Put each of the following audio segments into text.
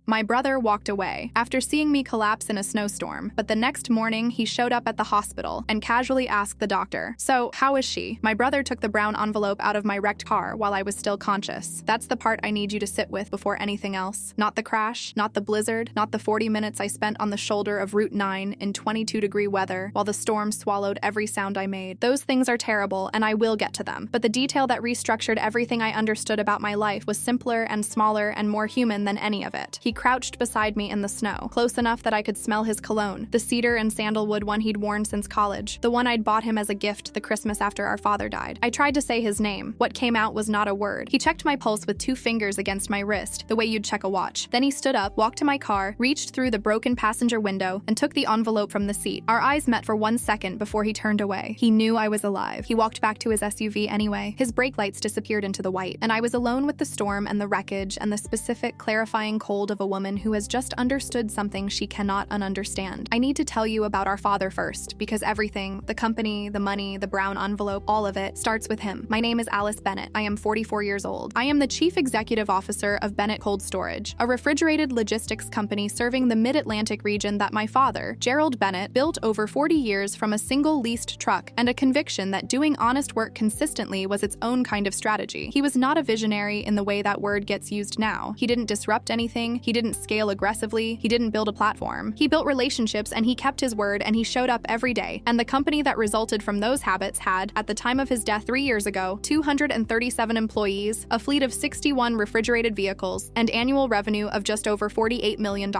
My brother walked away after seeing me collapse in a snowstorm, but the next morning he showed up at the hospital and casually asked the doctor, "So, how is she?" My brother took the brown envelope out of my wrecked car while I was still conscious. That's the part I need you to sit with before anything else. Not the crash, not the blizzard, not the 40 minutes I spent on the shoulder of Route 9 in 22-degree weather while the storm swallowed every sound I made. Those things are terrible, and I will get to them. But the detail that restructured everything I understood about my life was simpler and smaller and more human than any of it. He crouched beside me in the snow, close enough that I could smell his cologne, the cedar and sandalwood one he'd worn since college, the one I'd bought him as a gift the Christmas after our father died. I tried to say his name. What came out was not a word. He checked my pulse with 2 fingers against my wrist, the way you'd check a watch. Then he stood up, walked to my car, reached through the broken passenger window, and took the envelope from the seat. Our eyes met for 1 second before he turned away. He knew I was alive. He walked back to his SUV anyway. His brake lights disappeared into the white, and I was alone with the storm and the wreckage and the specific, clarifying cold of a woman who has just understood something she cannot ununderstand. I need to tell you about our father first, because everything, the company, the money, the brown envelope, all of it, starts with him. My name is Alice Bennett. I am 44 years old. I am the Chief Executive Officer of Bennett Cold Storage, a refrigerated logistics company serving the Mid-Atlantic region that my father, Gerald Bennett, built over 40 years from a single leased truck and a conviction that doing honest work consistently was its own kind of strategy. He was not a visionary in the way that word gets used now. He didn't disrupt anything. He didn't scale aggressively. He didn't build a platform. He built relationships, and he kept his word, and he showed up every day. And the company that resulted from those habits had, at the time of his death 3 years ago, 237 employees, a fleet of 61 refrigerated vehicles, and annual revenue of just over $48 million.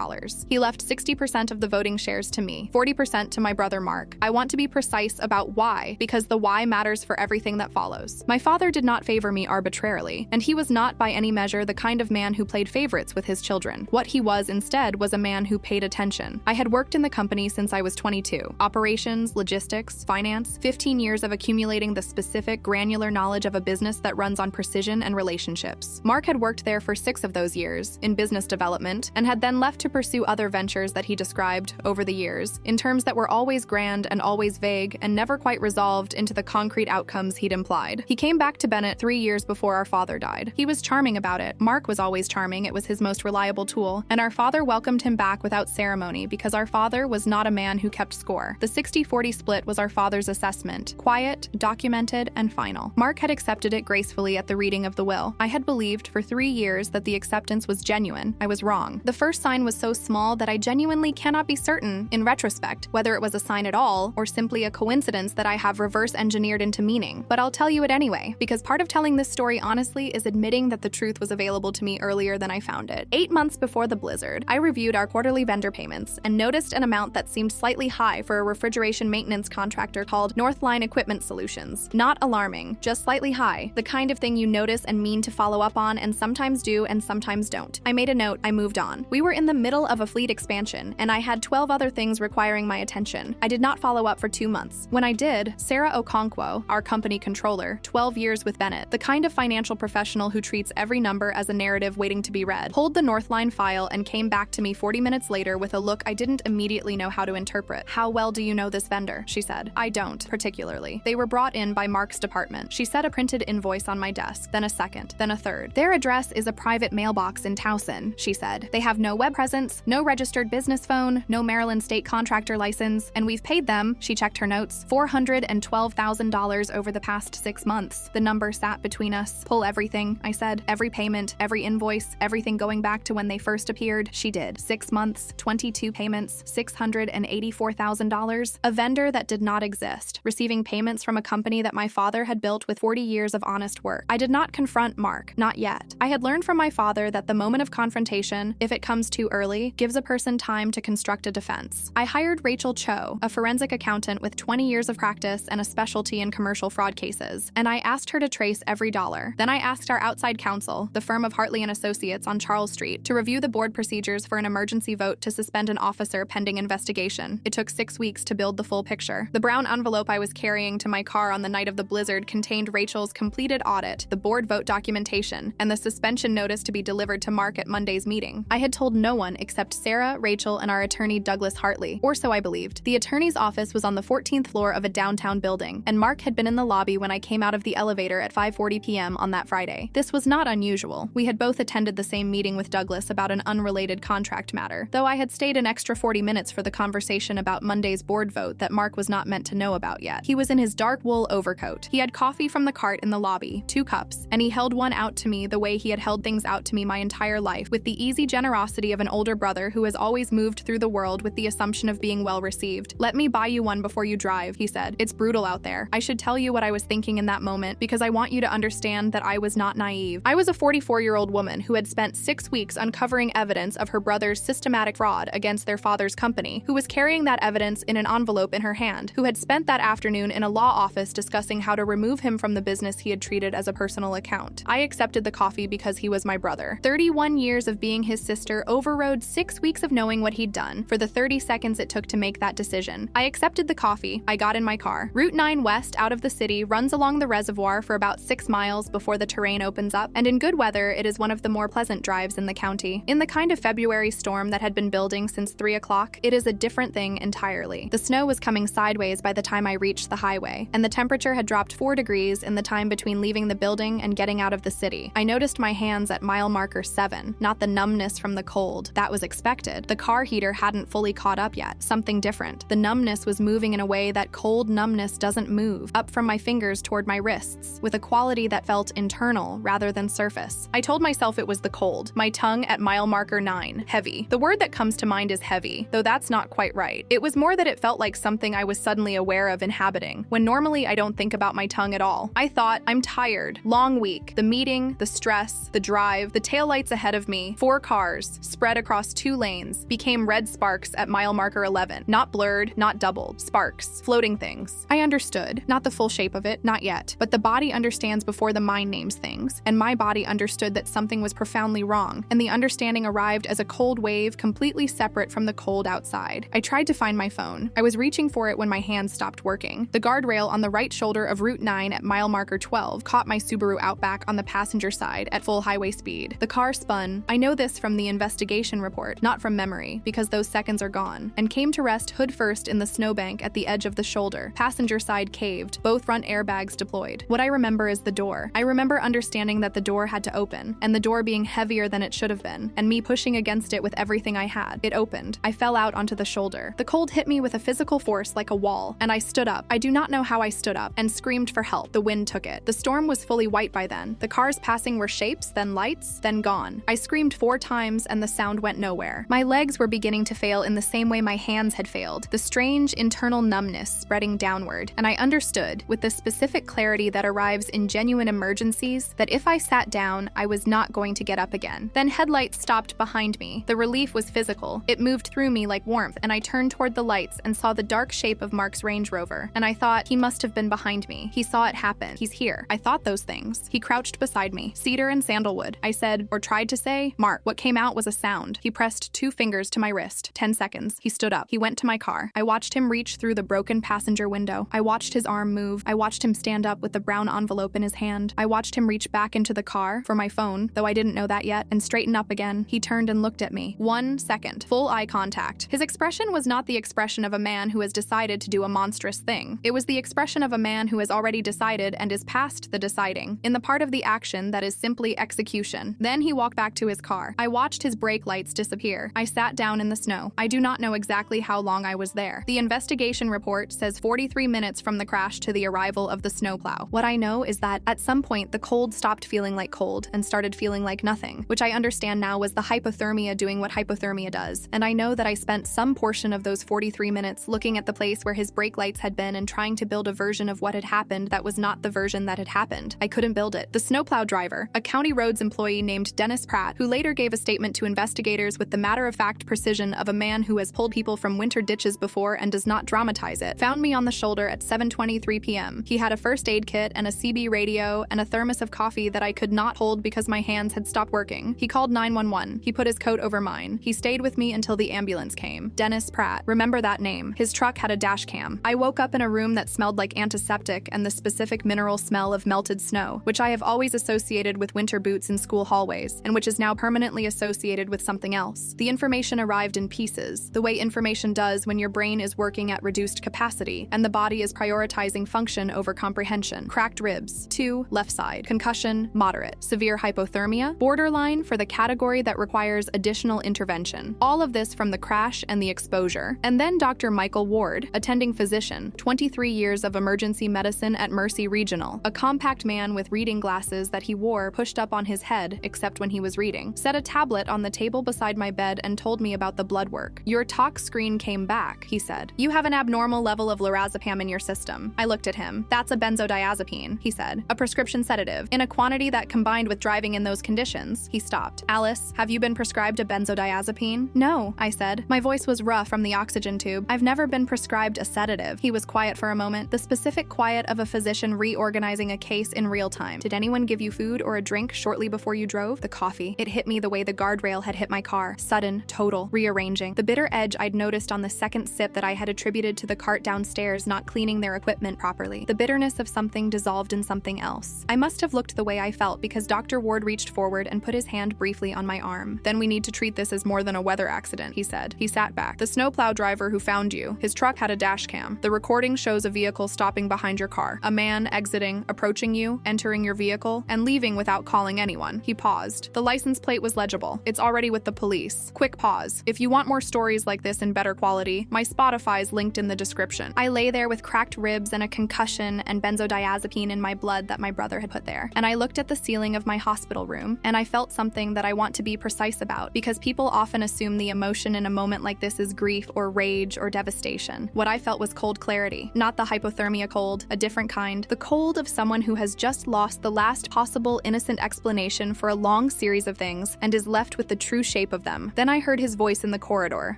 He left 60% of the voting shares to me, 40% to my brother Mark. I want to be precise about why, because the why matters for everything that follows. My father did not favor me arbitrarily, and he was not by any measure the kind of man who played favorites with his children. What he was instead was a man who paid attention. I had worked in the company since I was 22. Operations, logistics, finance, 15 years of accumulating the specific, granular knowledge of a business that runs on precision and relationships. Mark had worked there for 6 of those years, in business development, and had then left to pursue other ventures that he described, over the years, in terms that were always grand and always vague and never quite resolved into the concrete outcomes he'd implied. He came back to Bennett 3 years before our father died. He was charming about it. Mark was always charming. It was his most reliable tool, and our father welcomed him back without ceremony because our father was not a man who kept score. The 60-40 split was our father's assessment, quiet, documented, and final. Mark had accepted it gracefully at the reading of the will. I had believed for 3 years that the acceptance was genuine. I was wrong. The first sign was so small that I genuinely cannot be certain, in retrospect, whether it was a sign at all or simply a coincidence that I have reverse engineered into meaning. But I'll tell you it anyway, because part of telling this story honestly is admitting that the truth was available to me earlier than I found it. 8 months before the blizzard, I reviewed our quarterly vendor payments and noticed an amount that seemed slightly high for a refrigeration maintenance contractor called Northline Equipment Solutions. Not alarming, just slightly high, the kind of thing you notice and mean to follow up on and sometimes do and sometimes don't. I made a note, I moved on. We were in the middle of a fleet expansion, and I had 12 other things requiring my attention. I did not follow up for 2 months. When I did, Sarah Okonkwo, our company controller, 12 years with Bennett, the kind of financial professional who treats every number as a narrative waiting to be read, pulled the Northline file and came back to me 40 minutes later with a look I didn't immediately know how to interpret. "How well do you know this vendor?" she said. "I don't, particularly. They were brought in by Mark's department." She set a printed invoice on my desk, then a second, then a third. "Their address is a private mailbox in Towson," she said. "They have no web presence, no registered business phone, no Maryland state contractor license, and we've paid them," she checked her notes, $412,000 over the past 6 months. The number sat between us. "Pull everything," I said. "Every payment, every invoice, everything going back to when they first appeared." She did. 6 months, 22 payments, $684,000. A vendor that did not exist, receiving payments from a company that my father had built with 40 years of honest work. I did not confront Mark, not yet. I had learned from my father that the moment of confrontation, if it comes too early, gives a person time to construct a defense. I hired Rachel Cho, a forensic accountant with 20 years of practice and a specialty in commercial fraud cases, and I asked her to trace every dollar. Then I asked our outside counsel, the firm of Hartley & Associates on Charles Street, to review the board procedures for an emergency vote to suspend an officer pending investigation. It took 6 weeks to build the full picture. The brown envelope I was carrying to my car on the night of the blizzard contained Rachel's completed audit, the board vote documentation, and the suspension notice to be delivered to Mark at Monday's meeting. I had told no one except Sarah, Rachel, and our attorney Douglas Hartley, or so I believed. The attorney's office was on the 14th floor of a downtown building, and Mark had been in the lobby when I came out of the elevator at 5:40 p.m. on that Friday. This was not unusual. We had both attended the same meeting with Douglas about about an unrelated contract matter, though I had stayed an extra 40 minutes for the conversation about Monday's board vote that Mark was not meant to know about yet. He was in his dark wool overcoat. He had coffee from the cart in the lobby, 2 cups, and he held one out to me the way he had held things out to me my entire life, with the easy generosity of an older brother who has always moved through the world with the assumption of being well received. "Let me buy you one before you drive," he said. "It's brutal out there. I should tell you what I was thinking in that moment because I want you to understand that I was not naive. I was a 44-year-old woman who had spent 6 weeks uncovering evidence of her brother's systematic fraud against their father's company, who was carrying that evidence in an envelope in her hand, who had spent that afternoon in a law office discussing how to remove him from the business he had treated as a personal account. I accepted the coffee because he was my brother. 31 years of being his sister overrode 6 weeks of knowing what he'd done for the 30 seconds it took to make that decision. I accepted the coffee. I got in my car. Route 9 west out of the city runs along the reservoir for about 6 miles before the terrain opens up, and in good weather, it is one of the more pleasant drives in the county. In the kind of February storm that had been building since 3 o'clock, it is a different thing entirely. The snow was coming sideways by the time I reached the highway, and the temperature had dropped 4 degrees in the time between leaving the building and getting out of the city. I noticed my hands at mile marker 7, not the numbness from the cold. That was expected. The car heater hadn't fully caught up yet. Something different. The numbness was moving in a way that cold numbness doesn't move, up from my fingers toward my wrists, with a quality that felt internal rather than surface. I told myself it was the cold. My tongue at mile marker 9. Heavy. The word that comes to mind is heavy, though that's not quite right. It was more that it felt like something I was suddenly aware of inhabiting, when normally I don't think about my tongue at all. I thought, I'm tired. Long week. The meeting, the stress, the drive, the taillights ahead of me, 4 cars, spread across 2 lanes, became red sparks at mile marker 11. Not blurred, not doubled. Sparks. Floating things. I understood. Not the full shape of it, not yet. But the body understands before the mind names things, and my body understood that something was profoundly wrong, and the understanding arrived as a cold wave completely separate from the cold outside. I tried to find my phone. I was reaching for it when my hands stopped working. The guardrail on the right shoulder of Route 9 at mile marker 12 caught my Subaru Outback on the passenger side at full highway speed. The car spun. I know this from the investigation report, not from memory, because those seconds are gone, and came to rest hood first in the snowbank at the edge of the shoulder. Passenger side caved, both front airbags deployed. What I remember is the door. I remember understanding that the door had to open, and the door being heavier than it should have been, and me pushing against it with everything I had. It opened. I fell out onto the shoulder. The cold hit me with a physical force like a wall, and I stood up. I do not know how I stood up, and screamed for help. The wind took it. The storm was fully white by then. The cars passing were shapes, then lights, then gone. I screamed 4 times, and the sound went nowhere. My legs were beginning to fail in the same way my hands had failed, the strange internal numbness spreading downward, and I understood, with the specific clarity that arrives in genuine emergencies, that if I sat down, I was not going to get up again. Then headlights stopped behind me. The relief was physical. It moved through me like warmth, and I turned toward the lights and saw the dark shape of Mark's Range Rover, and I thought, he must have been behind me. He saw it happen. He's here. I thought those things. He crouched beside me. Cedar and sandalwood. I said, or tried to say, Mark. What came out was a sound. He pressed 2 fingers to my wrist. 10 seconds. He stood up. He went to my car. I watched him reach through the broken passenger window. I watched his arm move. I watched him stand up with the brown envelope in his hand. I watched him reach back into the car for my phone, though I didn't know that yet, and straighten up again. He turned and looked at me. 1 second. Full eye contact. His expression was not the expression of a man who has decided to do a monstrous thing. It was the expression of a man who has already decided and is past the deciding, in the part of the action that is simply execution. Then he walked back to his car. I watched his brake lights disappear. I sat down in the snow. I do not know exactly how long I was there. The investigation report says 43 minutes from the crash to the arrival of the snowplow. What I know is that at some point the cold stopped feeling like cold and started feeling like nothing, which I understand now was the hypothermia doing what hypothermia does. And I know that I spent some portion of those 43 minutes looking at the place where his brake lights had been and trying to build a version of what had happened that was not the version that had happened. I couldn't build it. The snowplow driver, a county roads employee named Dennis Pratt, who later gave a statement to investigators with the matter-of-fact precision of a man who has pulled people from winter ditches before and does not dramatize it, found me on the shoulder at 7:23 p.m. He had a first aid kit and a CB radio and a thermos of coffee that I could not hold because my hands had stopped working. He called 911. He put his coat over mine. He stayed with me until the ambulance came. Dennis Pratt. Remember that name. His truck had a dash cam. I woke up in a room that smelled like antiseptic and the specific mineral smell of melted snow, which I have always associated with winter boots in school hallways, and which is now permanently associated with something else. The information arrived in pieces, the way information does when your brain is working at reduced capacity, and the body is prioritizing function over comprehension. Cracked ribs. 2. Left side. Concussion, moderate. Severe hypothermia, borderline for the category category that requires additional intervention. All of this from the crash and the exposure. And then Dr. Michael Ward, attending physician, 23 years of emergency medicine at Mercy Regional, a compact man with reading glasses that he wore pushed up on his head except when he was reading, set a tablet on the table beside my bed and told me about the blood work. Your tox screen came back, he said. You have an abnormal level of lorazepam in your system. I looked at him. That's a benzodiazepine, he said. A prescription sedative, in a quantity that combined with driving in those conditions. He stopped. Alice, have you been prescribed a benzodiazepine? No, I said. My voice was rough from the oxygen tube. I've never been prescribed a sedative. He was quiet for a moment, the specific quiet of a physician reorganizing a case in real time. Did anyone give you food or a drink shortly before you drove? The coffee. It hit me the way the guardrail had hit my car. Sudden, total, rearranging. The bitter edge I'd noticed on the second sip that I had attributed to the cart downstairs not cleaning their equipment properly. The bitterness of something dissolved in something else. I must have looked the way I felt because Dr. Ward reached forward and put his hand briefly on my arm. Then we need to treat this as more than a weather accident, he said. He sat back. The snowplow driver who found you, his truck had a dash cam. The recording shows a vehicle stopping behind your car, a man exiting, approaching you, entering your vehicle, and leaving without calling anyone. He paused. The license plate was legible. It's already with the police. Quick pause. If you want more stories like this in better quality, my Spotify's linked in the description. I lay there with cracked ribs and a concussion and benzodiazepine in my blood that my brother had put there. And I looked at the ceiling of my hospital room, and I felt something that I want to be precise about, because people often assume the emotion in a moment like this is grief or rage or devastation. What I felt was cold clarity, not the hypothermia cold, a different kind, the cold of someone who has just lost the last possible innocent explanation for a long series of things and is left with the true shape of them. Then I heard his voice in the corridor,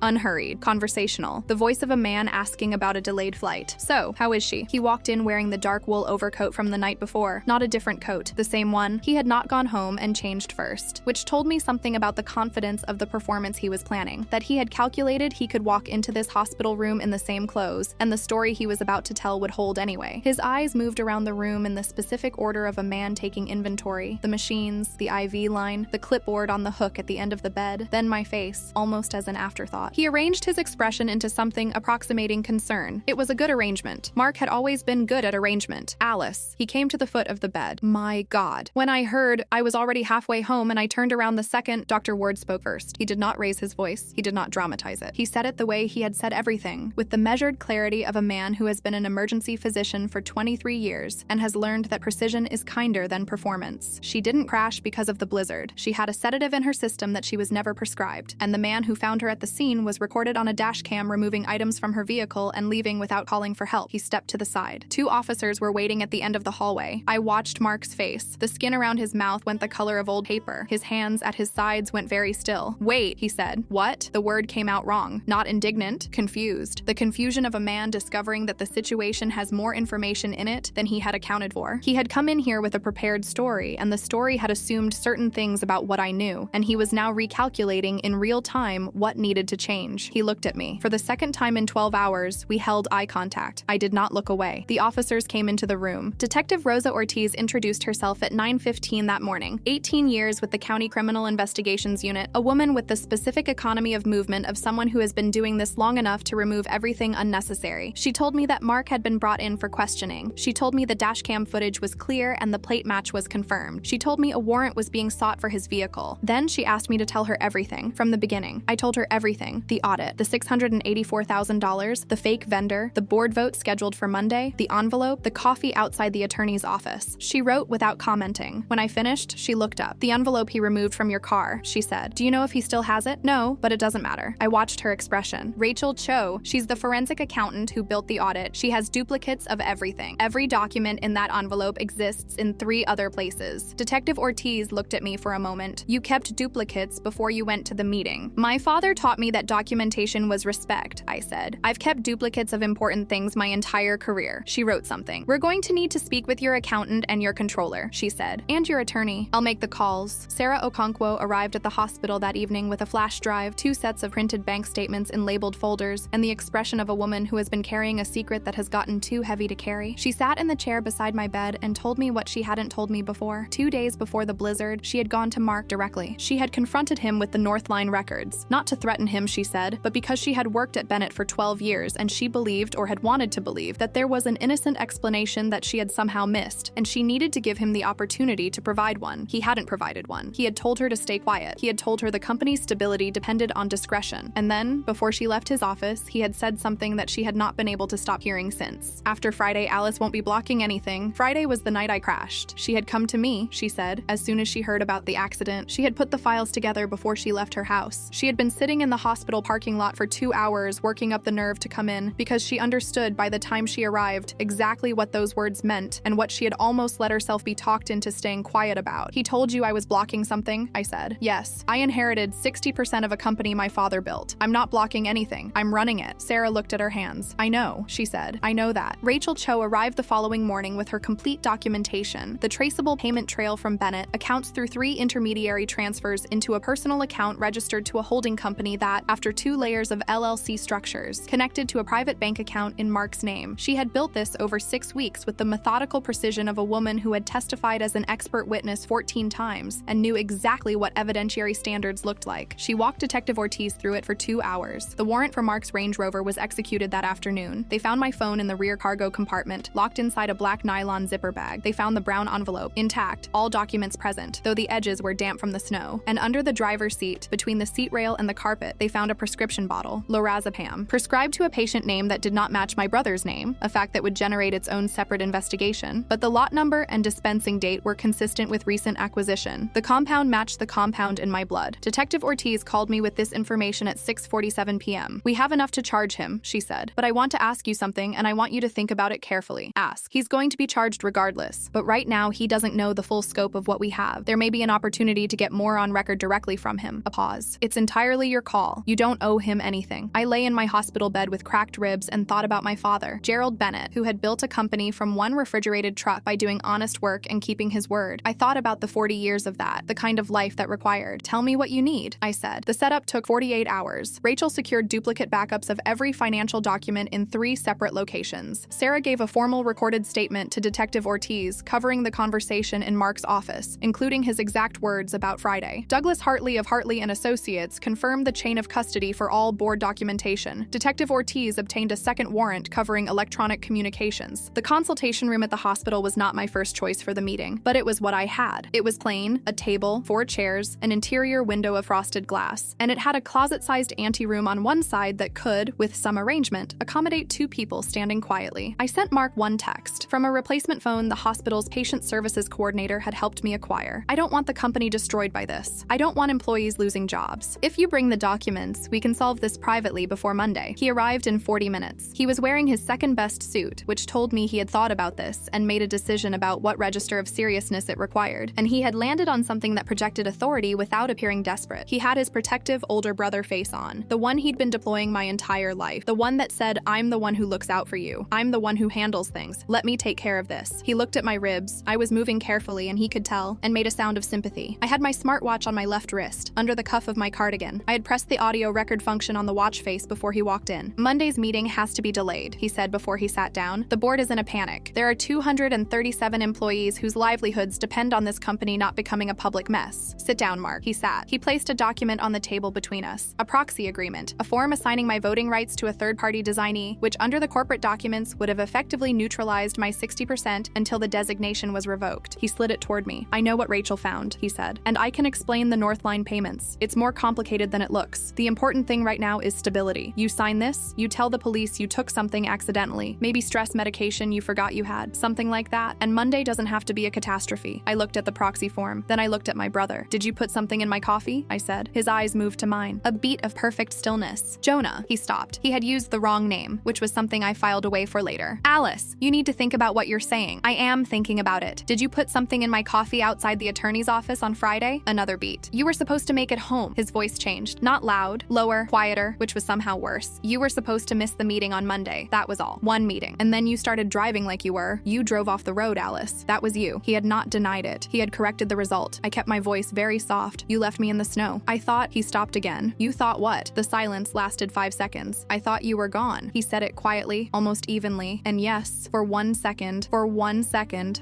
unhurried, conversational, the voice of a man asking about a delayed flight. So, how is she? He walked in wearing the dark wool overcoat from the night before, not a different coat, the same one. He had not gone home and changed first, which told me something about the confidence of the performance he was planning, that he had calculated he could walk into this hospital room in the same clothes, and the story he was about to tell would hold anyway. His eyes moved around the room in the specific order of a man taking inventory, the machines, the IV line, the clipboard on the hook at the end of the bed, then my face, almost as an afterthought. He arranged his expression into something approximating concern. It was a good arrangement. Mark had always been good at arrangement. Alice. He came to the foot of the bed. My God. When I heard, I was already halfway home and I turned around the second Dr. Ward spoke first. He did not raise his voice. He did not dramatize it. He said it the way he had said everything, with the measured clarity of a man who has been an emergency physician for 23 years and has learned that precision is kinder than performance. She didn't crash because of the blizzard. She had a sedative in her system that she was never prescribed, and the man who found her at the scene was recorded on a dash cam removing items from her vehicle and leaving without calling for help. He stepped to the side. 2 officers were waiting at the end of the hallway. I watched Mark's face. The skin around his mouth went the color of old paper. His hands at his sides went very still. Wait, he said. What? The word came out wrong. Not indignant, confused. The confusion of a man discovering that the situation has more information in it than he had accounted for. He had come in here with a prepared story, and the story had assumed certain things about what I knew, and he was now recalculating in real time what needed to change. He looked at me. For the second time in 12 hours, we held eye contact. I did not look away. The officers came into the room. Detective Rosa Ortiz introduced herself at 9:15 that morning. 18 years with the County Criminal Investigations Unit, a woman with the specific economy of movement of someone who has been doing this long enough to remove everything unnecessary. She told me that Mark had been brought in for questioning. She told me the dashcam footage was clear and the plate match was confirmed. She told me a warrant was being sought for his vehicle. Then she asked me to tell her everything, from the beginning. I told her everything. The audit, the $684,000, the fake vendor, the board vote scheduled for Monday, the envelope, the coffee outside the attorney's office. She wrote without commenting. When I finished, she looked up. The envelope he removed from your car, she said. Do you know if he still has it? No, but it doesn't matter. I watched her expression. Rachel Cho, she's the forensic accountant who built the audit. She has duplicates of everything. Every document in that envelope exists in 3 other places. Detective Ortiz looked at me for a moment. You kept duplicates before you went to the meeting. My father taught me that documentation was respect, I said. I've kept duplicates of important things my entire career. She wrote something. We're going to need to speak with your accountant and your controller, she said, and your attorney. I'll make the calls. Sarah Okonkwo arrived at the hospital that evening with a flash drive, 2 sets of printed bank statements in labeled folders, and the expression of a woman who has been carrying a secret that has gotten too heavy to carry. She sat in the chair beside my bed and told me what she hadn't told me before. 2 days before the blizzard, she had gone to Mark directly. She had confronted him with the Northline records. Not to threaten him, she said, but because she had worked at Bennett for 12 years and she believed, or had wanted to believe, that there was an innocent explanation that she had somehow missed, and she needed to give him the opportunity to provide one. He hadn't provided one. He had told her to stay quiet. He had told her the company's stability depended on discretion. And then, before she left his office, he had said something that she had not been able to stop hearing since. After Friday, Alice won't be blocking anything. Friday was the night I crashed. She had come to me, she said, as soon as she heard about the accident. She had put the files together before she left her house. She had been sitting in the hospital parking lot for 2 hours, working up the nerve to come in, because she understood by the time she arrived exactly what those words meant and what she had almost let herself be talked into staying quiet about. He told you I was blocking something? I said. Yes. I inherited 60% of a company my father built. I'm not blocking anything. I'm running it. Sarah looked at her hands. I know, she said. I know that. Rachel Cho arrived the following morning with her complete documentation, the traceable payment trail from Bennett, accounts through 3 intermediary transfers into a personal account registered to a holding company that, after 2 layers of LLC structures, connected to a private bank account in Mark's name. She had built this over 6 weeks with the methodical precision of a woman who had testified as an expert witness 14 times and knew exactly what evidentiary standards looked like. She walked Detective Ortiz through it for 2 hours. The warrant for Mark's Range Rover was executed that afternoon. They found my phone in the rear cargo compartment, locked inside a black nylon zipper bag. They found the brown envelope, intact, all documents present, though the edges were damp from the snow. And under the driver's seat, between the seat rail and the carpet, they found a prescription bottle, lorazepam, prescribed to a patient name that did not match my brother's name, a fact that would generate its own separate investigation. But the lot number and dispensing date were consistent with recent acquisition. The compound matched the compound in my blood. Detective Ortiz called me with this information at 6:47 p.m. We have enough to charge him, she said, but I want to ask you something and I want you to think about it carefully. Ask. He's going to be charged regardless, but right now he doesn't know the full scope of what we have. There may be an opportunity to get more on record directly from him. A pause. It's entirely your call. You don't owe him anything. I lay in my hospital bed with cracked ribs and thought about my father, Gerald Bennett, who had built a company from one refrigerated truck by doing honest work and keeping his word. I thought about the 40 years of that, the kind of life that required. Tell me what you need, I said. The setup took 48 hours. Rachel secured duplicate backups of every financial document in 3 separate locations. Sarah gave a formal recorded statement to Detective Ortiz covering the conversation in Mark's office, including his exact words about Friday. Douglas Hartley of Hartley & Associates confirmed the chain of custody for all board documentation. Detective Ortiz obtained a second warrant covering electronic communications. The consultation room at the hospital was not my first choice for the meeting, but it was what I had. It was plain, a table, 4 chairs, an interior window of frosted glass, and it had a closet-sized anteroom on one side that could, with some arrangement, accommodate 2 people standing quietly. I sent Mark one text. From a replacement phone the hospital's patient services coordinator had helped me acquire. I don't want the company destroyed by this. I don't want employees losing jobs. If you bring the documents, we can solve this privately before Monday. He arrived in 40 minutes. He was wearing his second best suit, which told me he had thought about this and made a decision about what register of seriousness it required, and he had landed on something that projected authority without appearing desperate. He had his protective older brother face on, the one he'd been deploying my entire life, the one that said, I'm the one who looks out for you. I'm the one who handles things. Let me take care of this. He looked at my ribs. I was moving carefully and he could tell, and made a sound of sympathy. I had my smartwatch on my left wrist, under the cuff of my cardigan. I had pressed the audio record function on the watch face before he walked in. Monday's meeting has to be delayed, he said before he sat down. The board is in a panic. There are 237 employees whose livelihoods depend on this company not becoming a public mess. Sit down, Mark. He sat. He placed a document on the table between us. A proxy agreement. A form assigning my voting rights to a third-party designee, which under the corporate documents would have effectively neutralized my 60% until the designation was revoked. He slid it toward me. I know what Rachel found, he said, and I can explain the Northline payments. It's more complicated than it looks. The important thing right now is stability. You sign this, you tell the police you took something accidentally, maybe stress medication you forgot you had, something like that, and Monday doesn't have to be a catastrophe. I looked at the proxy form, then I looked at my brother. Did you put something in my coffee? I said. His eyes moved to mine. A beat of perfect stillness. Jonah. He stopped. He had used the wrong name, which was something I filed away for later. Alice, you need to think about what you're saying. I am thinking about it. Did you put something in my coffee outside the attorney's office on Friday? Another beat. You were supposed to make it home. His voice changed. Not loud, lower, quieter, which was somehow worse. You were supposed to miss the meeting on Monday. That was all. One meeting. And then you started driving like you were. You drove off the road, Alice. That was you. He had not denied it. He had corrected the result. I kept my voice very soft. You left me in the snow. I thought. He stopped again. You thought what? The silence lasted 5 seconds. I thought you were gone. He said it quietly, almost evenly. And yes, for 1 second,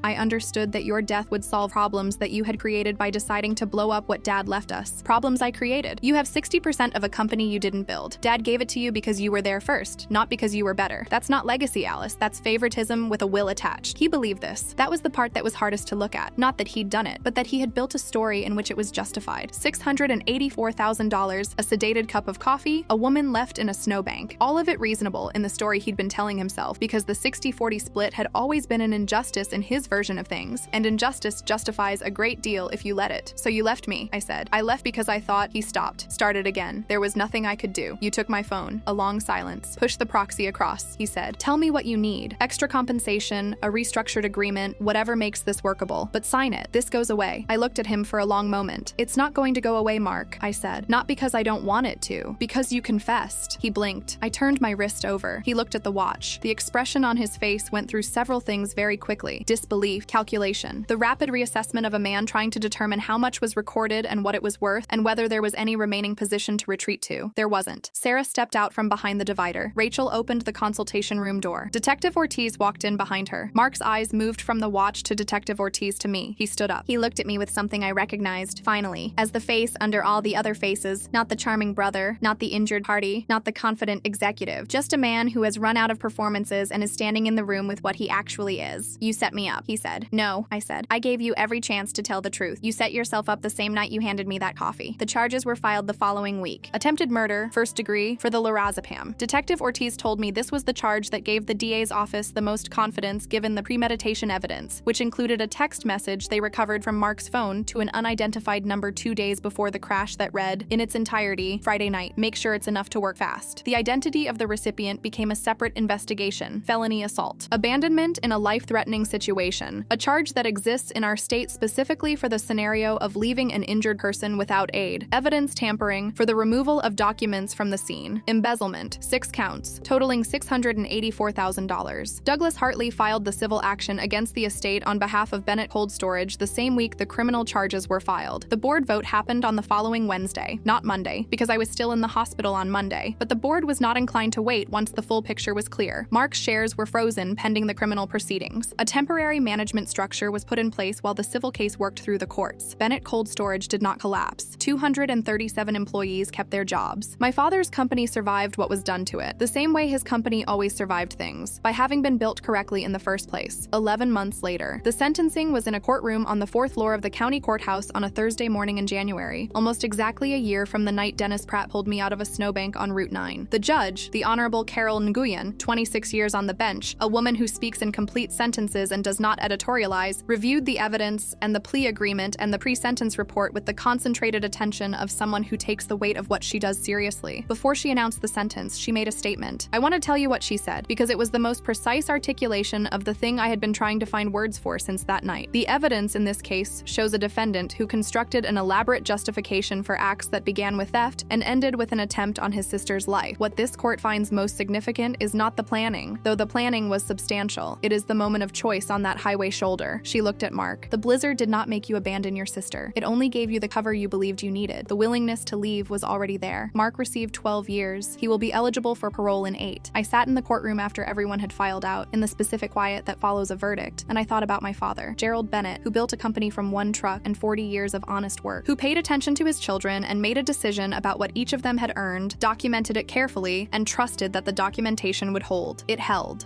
I understood that your death would solve problems that you had created by deciding to blow up what Dad left us. Problems I created. You have 60% of a company you didn't build. Dad gave it to you because you were there first, not because you were better. That's not legacy, Alice. That's favoritism with a will attached. He believed this. That was the part that was hardest to look at. Not that he'd done it, but that he had built a story in which much it was justified. $684,000, a sedated cup of coffee, a woman left in a snowbank. All of it reasonable in the story he'd been telling himself, because the 60-40 split had always been an injustice in his version of things, and injustice justifies a great deal if you let it. So you left me, I said. I left because I thought. He stopped. Started again. There was nothing I could do. You took my phone. A long silence. Push the proxy across, he said. Tell me what you need. Extra compensation, a restructured agreement, whatever makes this workable. But sign it. This goes away. I looked at him for a long moment. It's not going to go away, Mark, I said. Not because I don't want it to. Because you confessed. He blinked. I turned my wrist over. He looked at the watch. The expression on his face went through several things very quickly. Disbelief, calculation, the rapid reassessment of a man trying to determine how much was recorded and what it was worth, and whether there was any remaining position to retreat to. There wasn't. Sarah stepped out from behind the divider. Rachel opened the consultation room door. Detective Ortiz walked in behind her. Mark's eyes moved from the watch to Detective Ortiz to me. He stood up. He looked at me with something I recognized, finally, as the face under all the other faces, not the charming brother, not the injured party, not the confident executive, just a man who has run out of performances and is standing in the room with what he actually is. You set me up, he said. No, I said. I gave you every chance to tell the truth. You set yourself up the same night you handed me that coffee. The charges were filed the following week. Attempted murder, first degree, for the lorazepam. Detective Ortiz told me this was the charge that gave the DA's office the most confidence given the premeditation evidence, which included a text message they recovered from Mark's phone to an unidentified number 2 days before the crash that read, in its entirety, Friday night. Make sure it's enough to work fast. The identity of the recipient became a separate investigation, felony assault. Abandonment in a life-threatening situation, a charge that exists in our state specifically for the scenario of leaving an injured person without aid. Evidence tampering for the removal of documents from the scene. Embezzlement, 6 counts, totaling $684,000. Douglas Hartley filed the civil action against the estate on behalf of Bennett Cold Storage the same week the criminal charges were filed. The board vote happened on the following Wednesday, not Monday, because I was still in the hospital on Monday, but the board was not inclined to wait once the full picture was clear. Mark's shares were frozen pending the criminal proceedings. A temporary management structure was put in place while the civil case worked through the courts. Bennett Cold Storage did not collapse. 237 employees kept their jobs. My father's company survived what was done to it, the same way his company always survived things, by having been built correctly in the first place. 11 months later, the sentencing was in a courtroom on the 4th floor of the county courthouse on a Thursday morning in January, almost exactly a year from the night Dennis Pratt pulled me out of a snowbank on Route 9. The judge, the Honorable Carol Nguyen, 26 years on the bench, a woman who speaks in complete sentences and does not editorialize, reviewed the evidence and the plea agreement and the pre-sentence report with the concentrated attention of someone who takes the weight of what she does seriously. Before she announced the sentence, she made a statement. I want to tell you what she said, because it was the most precise articulation of the thing I had been trying to find words for since that night. The evidence in this case shows a defendant who constructed an elaborate justification for acts that began with theft and ended with an attempt on his sister's life. What this court finds most significant is not the planning, though the planning was substantial. It is the moment of choice on that highway shoulder. She looked at Mark. The blizzard did not make you abandon your sister. It only gave you the cover you believed you needed. The willingness to leave was already there. Mark received 12 years. He will be eligible for parole in 8. I sat in the courtroom after everyone had filed out, in the specific quiet that follows a verdict, and I thought about my father, Gerald Bennett, who built a company from one truck and 40 years of honest work, who paid attention to his children and made a decision about what each of them had earned, documented it carefully, and trusted that the documentation would hold. It held.